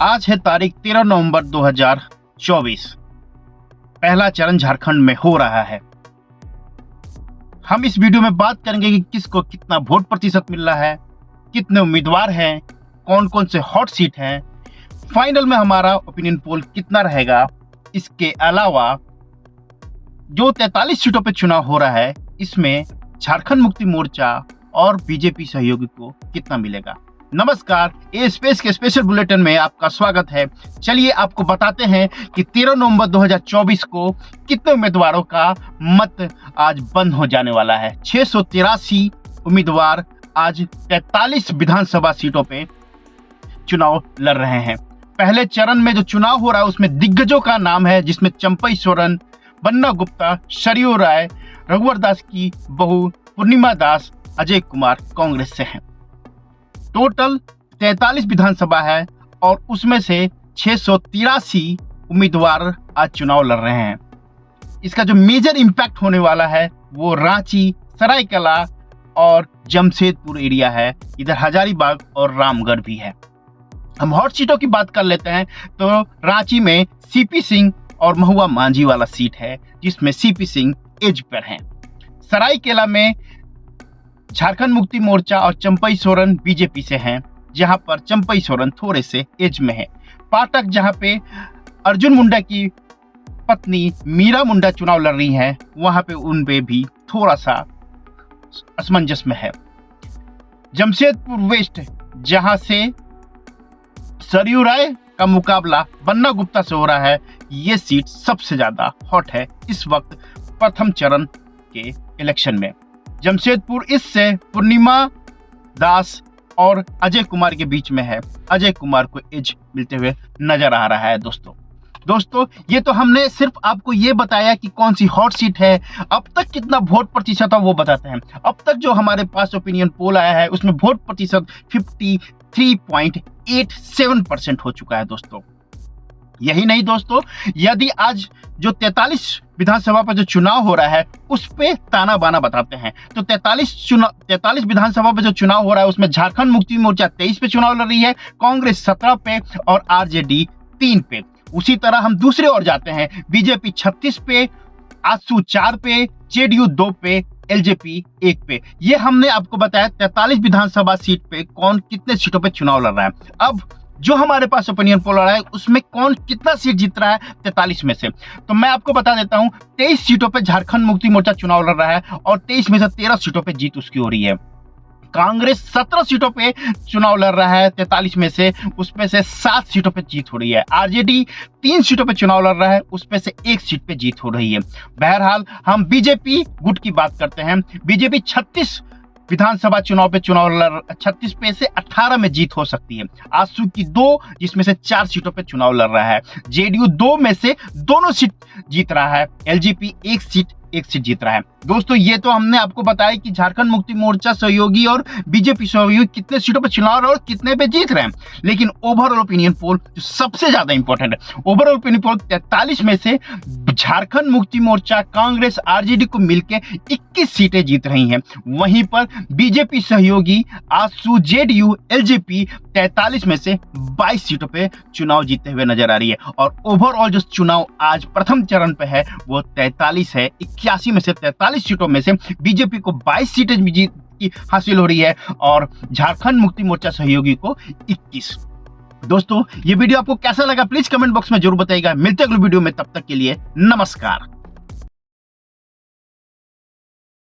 आज है तारीख 13 नवंबर 2024। पहला चरण झारखंड में हो रहा है। हम इस वीडियो में बात करेंगे कि किसको कितना वोट प्रतिशत मिल रहा है, कितने उम्मीदवार हैं, कौन कौन से हॉट सीट हैं, फाइनल में हमारा ओपिनियन पोल कितना रहेगा। इसके अलावा जो 43 सीटों पे चुनाव हो रहा है, इसमें झारखंड मुक्ति मोर्चा और बीजेपी सहयोगी को कितना मिलेगा। नमस्कार, ए स्पेस के स्पेशल बुलेटिन में आपका स्वागत है। चलिए आपको बताते हैं कि 13 नवंबर 2024 को कितने उम्मीदवारों का मत आज बंद हो जाने वाला है। 683 उम्मीदवार आज 43 विधानसभा सीटों पे चुनाव लड़ रहे हैं। पहले चरण में जो चुनाव हो रहा है उसमें दिग्गजों का नाम है, जिसमें चंपई सोरेन, बन्ना गुप्ता, सरयू राय, रघुवर दास की बहू पूर्णिमा दास, अजय कुमार कांग्रेस से हैं। टोटल 43 विधानसभा है और उसमें से 683 उम्मीदवार आज चुनाव लड़ रहे हैं। इसका जो मेजर इम्पैक्ट होने वाला है वो रांची, सरायकेला और जमशेदपुर एरिया है। इधर हजारीबाग और रामगढ़ भी है। हम हॉट सीटों की बात कर लेते हैं तो रांची में सीपी सिंह और महुआ मांझी वाला सीट है, जिसमें सीपी सिंह एज पर हैं। सरायकेला में झारखंड मुक्ति मोर्चा और चंपई सोरेन बीजेपी से हैं, जहां पर चंपई सोरेन थोड़े से एज में है। पाटक, जहां पे अर्जुन मुंडा की पत्नी मीरा मुंडा चुनाव लड़ रही हैं, वहां पे उन पे भी थोड़ा सा असमंजस में है। जमशेदपुर वेस्ट, जहां से सरयू राय का मुकाबला बन्ना गुप्ता से हो रहा है, ये सीट सबसे ज्यादा हॉट है इस वक्त प्रथम चरण के इलेक्शन में। जमशेदपुर इससे पूर्णिमा दास और अजय कुमार के बीच में है। अजय कुमार को एज मिलते हुए नजर आ रहा है। दोस्तों ये तो हमने सिर्फ आपको ये बताया कि कौन सी हॉट सीट है। अब तक कितना वोट प्रतिशत है वो बताते हैं। अब तक जो हमारे पास ओपिनियन पोल आया है उसमें वोट प्रतिशत 53.87% हो चुका है दोस्तों। यही नहीं दोस्तों, यदि आज जो 43 विधानसभा पर जो चुनाव हो रहा है उस पे ताना बाना बताते हैं तो 43 विधानसभा पे जो चुनाव हो रहा है उसमें झारखंड मुक्ति मोर्चा 23 पे चुनाव लड़ रही है, कांग्रेस 17 पे और आरजेडी 3 पे। उसी तरह हम दूसरे ओर जाते हैं, बीजेपी 36 पे, आजसू 4 पे, जेडीयू 2 पे, एलजेपी 1 पे। ये हमने आपको बताया 43 विधानसभा सीट पे कौन कितने सीटों पे चुनाव लड़ रहा है। अब जो हमारे पास ओपिनियन पोल आ रहा है उसमें कौन कितना सीट जीत रहा है 43 में से, तो मैं आपको बता देता हूं 23 सीटों पे झारखंड मुक्ति मोर्चा चुनाव लड़ रहा है और 23 में से 13 सीटों पे जीत उसकी हो रही है। कांग्रेस 17 सीटों पे चुनाव लड़ रहा है 43 में से, उसमें से 7 सीटों पे जीत हो रही है। आरजेडी 3 सीटों पे चुनाव लड़ रहा है, उसमें से 1 सीट पे जीत हो रही है। बहरहाल हम बीजेपी गुट की बात करते हैं। बीजेपी 36 विधानसभा चुनाव पे 36 पे से 18 में जीत हो सकती है। आजसू की 2, जिसमें से 4 सीटों पे चुनाव लड़ रहा है। जेडीयू 2 में से दोनों सीट जीत रहा है। एलजेपी 1 सीट जीत रहा है। दोस्तों ये तो हमने आपको बताया कि झारखंड मुक्ति मोर्चा सहयोगी और बीजेपी सहयोगी कितने सीटों पर चुनाव और कितने पे जीत रहे हैं, लेकिन ओवरऑल ओपिनियन पोल जो सबसे ज्यादा इंपॉर्टेंट है, ओवरऑल ओपिनियन पोल 43 में से झारखंड मुक्ति मोर्चा, कांग्रेस, आरजेडी को मिलकर 21 सीटें जीत रही हैं। वहीं पर बीजेपी सहयोगी, आजसू, जेडीयू, एलजेपी 43 में से 22 सीटों पे चुनाव जीतते हुए नजर आ रही है। और ओवरऑल जो चुनाव आज प्रथम चरण पे है वो 43 है। 81 में से 43 सीटों में से बीजेपी को 22 सीटें जीत की हासिल हो रही है और झारखंड मुक्ति मोर्चा सहयोगी को 21। दोस्तों ये वीडियो आपको कैसा लगा प्लीज कमेंट बॉक्स में जरूर बताइएगा। मिलते हैं अगले वीडियो में, तब तक के लिए नमस्कार।